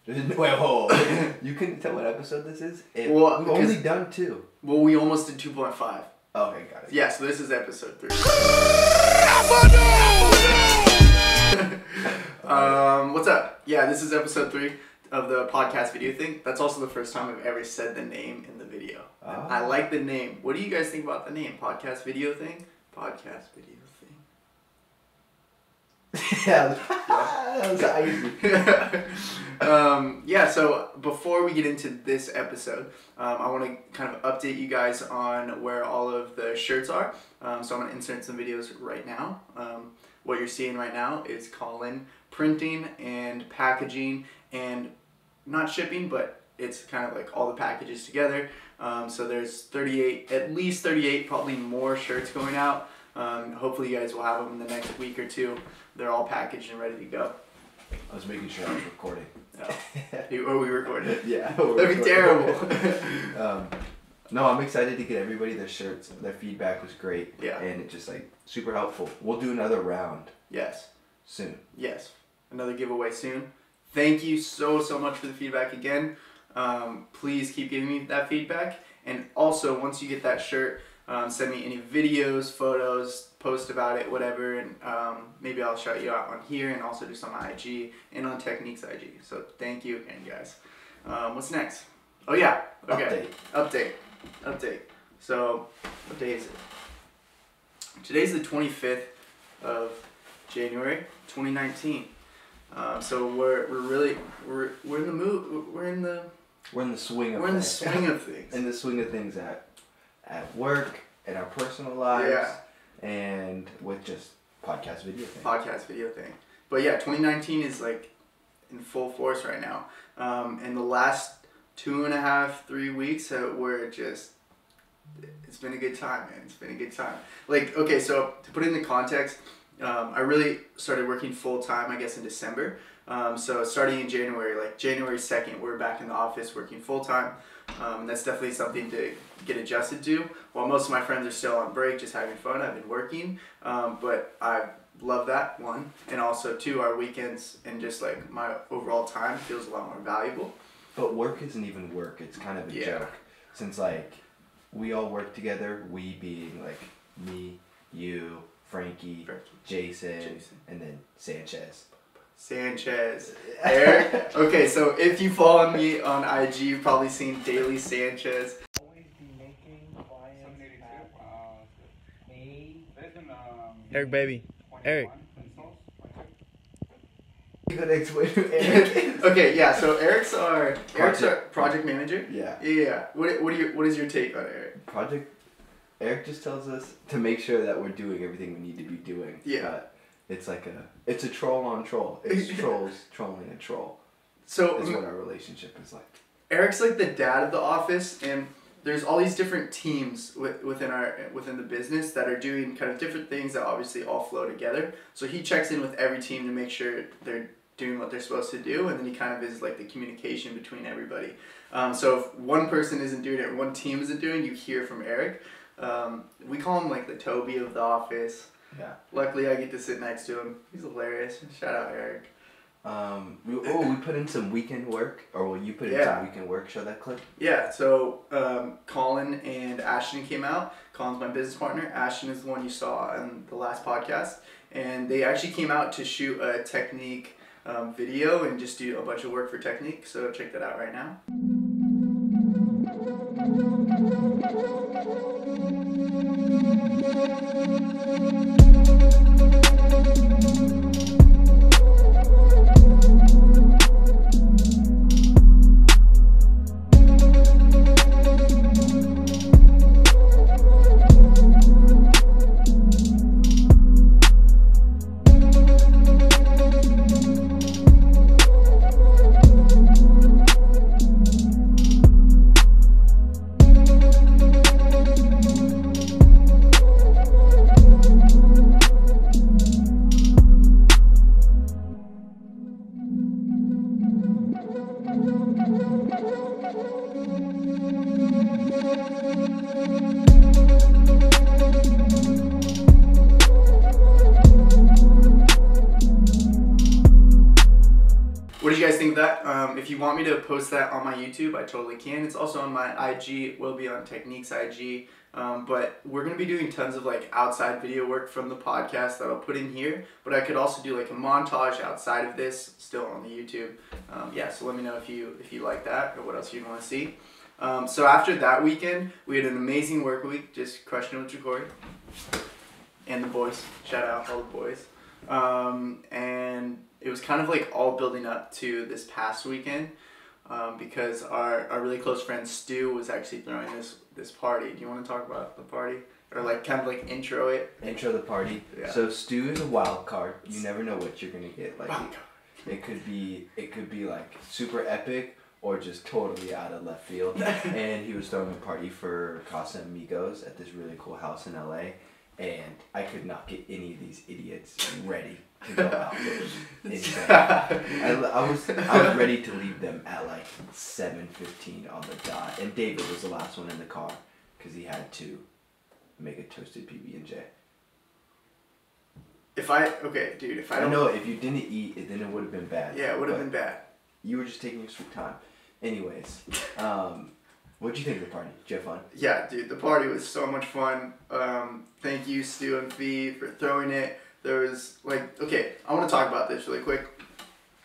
Wait, hold. You couldn't tell what episode this is? We've only done 2. Well, we almost did 2.5. Okay, got it. Yeah, so this is episode 3. What's up? Yeah, this is episode 3 of the podcast video thing. That's also the first time I've ever said the name in the video. Oh. I like the name. What do you guys think about the name? Podcast video thing? Podcast video thing. Yeah, that was easy. Yeah, so before we get into this episode, I want to kind of update you guys on where all of the shirts are. So I'm going to insert some videos right now. What you're seeing right now is Colin printing and packaging and not shipping, but it's kind of like all the packages together. So there's 38, at least 38, probably more shirts going out. Hopefully you guys will have them in the next week or 2. They're all packaged and ready to go. I was making sure I was recording. Oh. Or we recorded? Yeah. That'd be terrible. No, I'm excited to get everybody their shirts. Their feedback was great. Yeah. And it's just like super helpful. We'll do another round. Yes. Soon. Yes. Another giveaway soon. Thank you so much for the feedback again. Please keep giving me that feedback. And also, once you get that shirt, send me any videos, photos, post about it, whatever, and maybe I'll shout you out on here and also just on my IG and on Technique's IG. So thank you again, guys. What's next? Oh yeah, okay. Update. So what day is it? Today's the 25th of January, 2019. So we're in the mood. We're in the swing of things. In the swing of things at work, in our personal lives, and with just podcast video thing. But yeah, 2019 is like in full force right now. And the last 2.5-3 weeks were just, it's been a good time, man. It's been a good time. Like, okay, so to put it into context, I really started working full time, I guess, in December. So starting in January, like January 2nd, we're back in the office working full time. That's definitely something to get adjusted to. While most of my friends are still on break, just having fun, I've been working. But I love that, 1. And also 2, our weekends and just like my overall time feels a lot more valuable. But work isn't even work. It's kind of a joke. Since like we all work together, we being like me, you, Frankie, Jason, and then Sanchez. Eric. Okay, so if you follow me on IG, you've probably seen Daily Sanchez. Eric, baby. Eric. You gotta explain who Eric is. Okay, yeah. So Eric's our project manager. Yeah. What is your take on Eric? Eric just tells us to make sure that we're doing everything we need to be doing. Yeah. But it's a troll on troll. It's trolls trolling a troll. So is what our relationship is like. Eric's like the dad of the office, and there's all these different teams within the business that are doing kind of different things that obviously all flow together. So he checks in with every team to make sure they're doing what they're supposed to do, and then he kind of is like the communication between everybody. So if one person isn't doing it, or one team isn't doing it, you hear from Eric. We call him like the Toby of the office. Yeah. Luckily, I get to sit next to him. He's hilarious. Shout out, Eric. We put in some weekend work, or will you put in some weekend work? Show that clip. Yeah. So Colin and Ashton came out. Colin's my business partner. Ashton is the one you saw in the last podcast, and they actually came out to shoot a Technique video and just do a bunch of work for Technique. So check that out right now. if you want me to post that on my YouTube, I totally can. It's also on my IG. It will be on Techniques IG. But we're going to be doing tons of like outside video work from the podcast that I'll put in here. But I could also do like a montage outside of this, still on the YouTube. So let me know if you like that or what else you'd want to see. So after that weekend, we had an amazing work week, just crushing it with Ja'Cory and the boys. Shout out all the boys. And it was kind of like all building up to this past weekend, because our really close friend Stu was actually throwing this party. Do you want to talk about the party? Or like kind of like intro it? Intro the party. Yeah. So Stu is a wild card. You never know what you're gonna get. Like it could be like super epic or just totally out of left field. And he was throwing a party for Casa Amigos at this really cool house in LA. And I could not get any of these idiots ready to go out. I was ready to leave them at like 7:15 on the dot. And David was the last one in the car because he had to make a toasted PB&J. If I know if you didn't eat it, then it would have been bad. Yeah, it would have been bad. You were just taking your sweet time. Anyways, what'd you think of the party? Did you have fun? Yeah, dude, the party was so much fun. Thank you, Stu and Fee, for throwing it. There was like, okay, I want to talk about this really quick.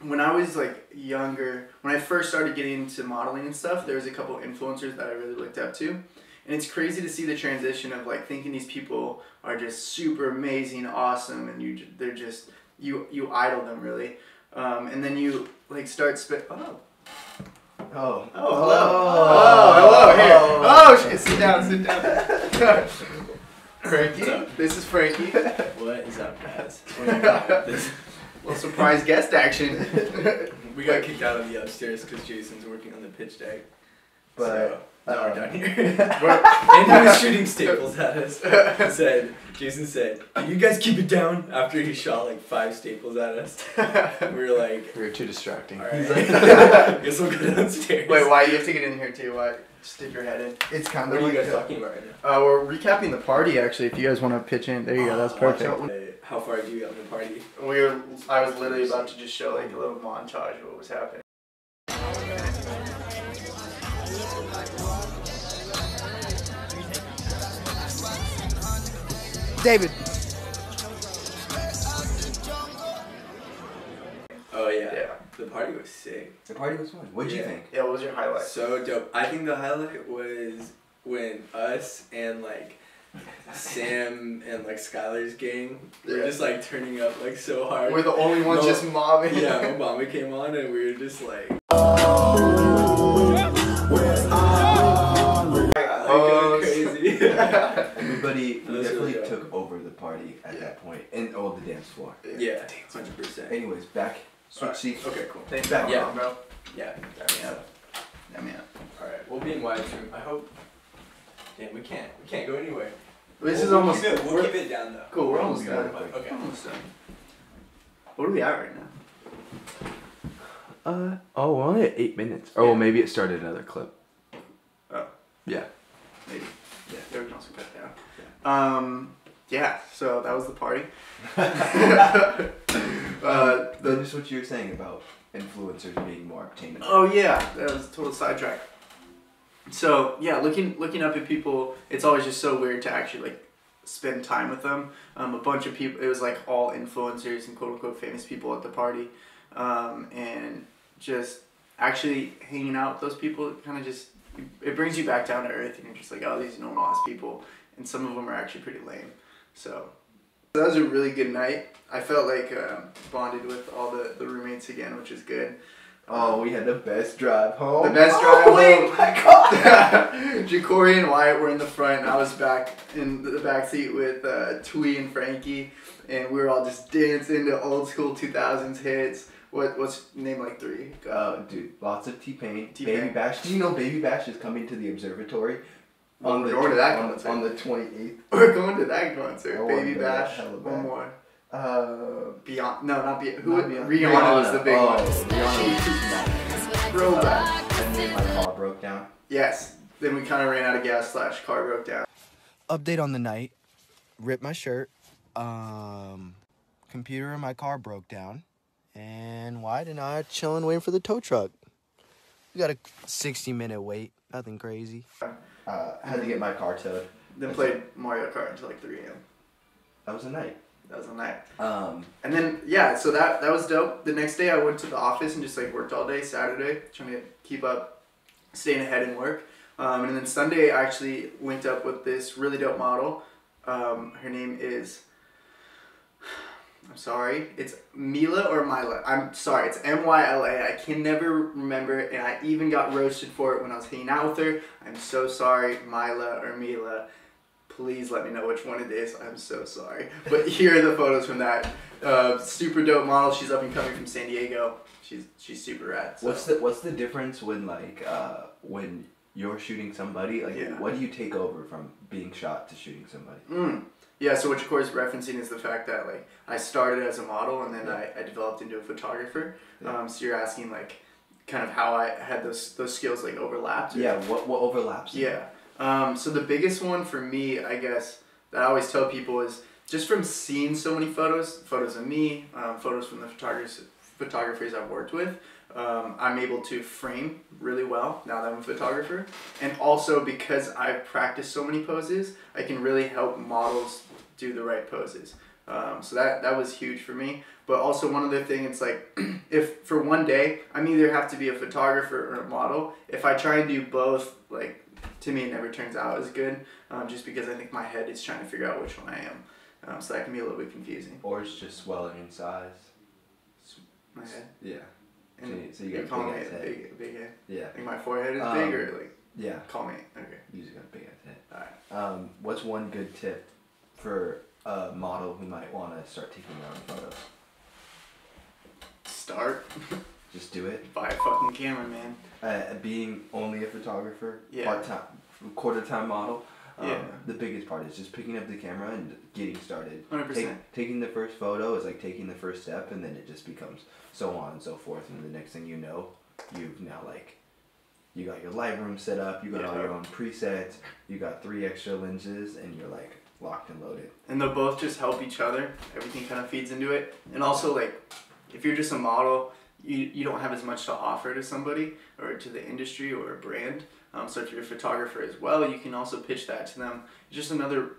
When I was like younger, when I first started getting into modeling and stuff, there was a couple influencers that I really looked up to. And it's crazy to see the transition of like thinking these people are just super amazing, awesome, and you idol them really. And then you like start hello. Hello, here. Oh, shit, sit down. Frankie, this is Frankie. What is up, guys? Little surprise guest action. We got kicked out of the upstairs because Jason's working on the pitch deck. But now we're down here. And he was shooting staples at us. Jason said, "Can you guys keep it down?" After he shot like 5 staples at us. We were like... We were too distracting. All right. He's like, I guess we'll go downstairs. Wait, why? You have to get in here too. Why? Stick your head in. It's kind of like... What are you guys talking about right now? We're recapping the party actually. If you guys want to pitch in. There you go. That's perfect. How far did you get on the party? I was literally about to just show like a little montage of what was happening. David. Oh yeah. The party was sick. The party was fun. What did you think? Yeah, what was your highlight? So dope. I think the highlight was when us and like Sam and like Skylar's gang were just like turning up like so hard. We're the only ones just mobbing. Yeah, Obama came on and we were just like crazy. Everybody definitely took over the party at that point, and the dance floor. Yeah, 100%. Anyways, back. Switch seats. Okay, cool. Thanks, back. Yeah, bro. Yeah, Damn me up. All right, we'll be in Wyatt's room. I hope. Damn, we can't go anywhere. This is almost. We'll keep it down though. Cool, we're almost done. Okay. Almost done. What are we at right now? We're only at 8 minutes. Oh, well, maybe it started another clip. Oh. Yeah. Maybe. Yeah, there we can also cut down. Yeah, so that was the party. Just what you were saying about influencers being more obtainable. Oh yeah, that was a total sidetrack. So yeah, looking up at people, it's always just so weird to actually like spend time with them. A bunch of people, it was like all influencers and quote unquote famous people at the party, and just actually hanging out with those people kind of just it brings you back down to earth, and you're just like, oh, these normal ass people, and some of them are actually pretty lame. So that was a really good night. I felt like bonded with all the roommates again, which is good. Oh, we had the best drive home. The best drive home. Wait, my God. Ja'Cory and Wyatt were in the front, and I was back in the back seat with Twee and Frankie, and we were all just dancing to old school 2000s hits. What's name like 3? Dude, lots of T-Pain. Baby Bash. Do you know Baby Bash is coming to the observatory? We're going to that concert. On the 28th. We're going to that concert. Baby Bash. One more. Beyond. No, not Beyond. Rihanna was the big one. Rihanna. Throwback. And then my car broke down. Yes. Then we kind of ran out of gas / car broke down. Update on the night. Ripped my shirt. Computer in my car broke down. And Wyatt and I are chilling waiting for the tow truck. We got a 60-minute wait. Nothing crazy. Had to get my car towed. Then played Mario Kart until like 3 a.m. That was a night. That was a night. And then yeah, so that was dope. The next day I went to the office and just like worked all day Saturday, trying to keep up, staying ahead in work. And then Sunday I actually linked up with this really dope model. Her name is, I'm sorry, it's Mila or Myla. I'm sorry, it's M-Y-L-A. I can never remember, and I even got roasted for it when I was hanging out with her. I'm so sorry, Myla or Mila. Please let me know which one it is. I'm so sorry. But here are the photos from that. Super dope model. She's up and coming from San Diego. She's super rad. So. What's the difference when when you're shooting somebody? What do you take over from being shot to shooting somebody? Yeah, so what you're of course referencing is the fact that like I started as a model and then I developed into a photographer. Yeah. So you're asking like kind of how I had those skills like overlapped. Yeah, what overlaps? Yeah. So the biggest one for me, I guess, that I always tell people is just from seeing so many photos of me, photos from the photographers I've worked with, I'm able to frame really well now that I'm a photographer. And also because I've practiced so many poses, I can really help models do the right poses. So that was huge for me. But also one other thing, it's like, if for one day, I'm either have to be a photographer or a model. If I try and do both, like, to me it never turns out as good, just because I think my head is trying to figure out which one I am. So that can be a little bit confusing. Or it's just swelling in size. My head? Yeah. And so you got a big head. Big head? Yeah. Like my forehead is big or like? Yeah. Call me. Okay. You just got a big ass head. Alright. What's one good tip for a model who might want to start taking their own photos? Start. Just do it. Buy a fucking camera, man. Being only a photographer, yeah. part-time, quarter-time model, yeah. The biggest part is just picking up the camera and getting started. 100%. Taking the first photo is like taking the first step, and then it just becomes so on and so forth, and the next thing you know, you've now like, you got your Lightroom set up, you got all your own presets, you got 3 extra lenses, and you're like locked and loaded. And they'll both just help each other. Everything kind of feeds into it. And also like, if you're just a model, you don't have as much to offer to somebody or to the industry or a brand. So if you're a photographer as well, you can also pitch that to them. It's just another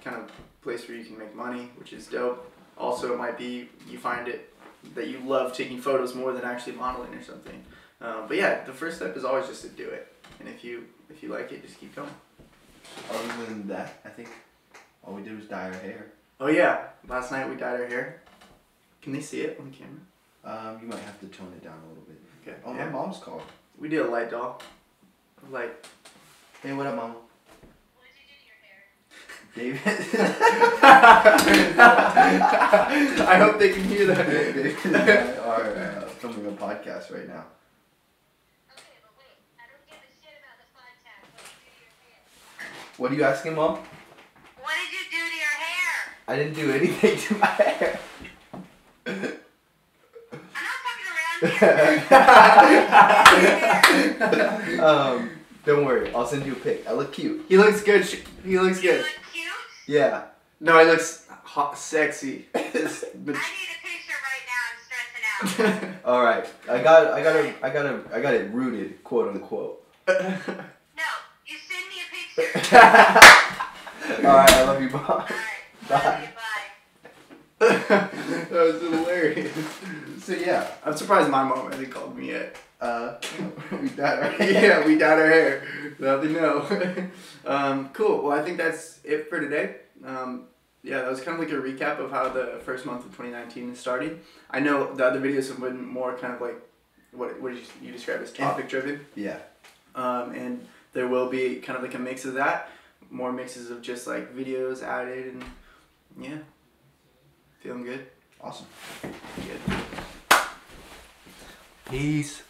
kind of place where you can make money, which is dope. Also, it might be you find it that you love taking photos more than actually modeling or something. But yeah, the first step is always just to do it. And if you like it, just keep going. Other than that, I think all we did was dye our hair. Oh yeah, last night we dyed our hair. Can they see it on camera? You might have to tone it down a little bit. Okay. Oh, my mom's called. We did a light doll. Like, hey, what up, Mama? What did you do to your hair? David. I hope they can hear that. David are filming a podcast right now. Okay, but wait. I don't give a shit about the podcast. What What did you do to your hair? are you asking, Mom? What did you do to your hair? I didn't do anything to my hair. I'm not fucking around here. Don't worry. I'll send you a pic. I look cute. He looks good. He looks You good. look cute? Yeah. No, he looks hot, sexy. I need a picture right now. I'm stressing out. All right. I got it rooted, quote unquote. No, you send me a picture. All right. I love you, Mom. Alright. Bye. Bye. That was hilarious. So yeah, I'm surprised my mom hasn't called me yet. we dyed our hair. Yeah, we dyed our hair. Nothing know. Cool. Well, I think that's it for today. Yeah, that was kind of like a recap of how the first month of 2019 is starting. I know the other videos have been more kind of like what did you describe as topic driven. Yeah. And there will be kind of like a mix of that, more mixes of just like videos added, and yeah, feeling good. Awesome. Good. Peace.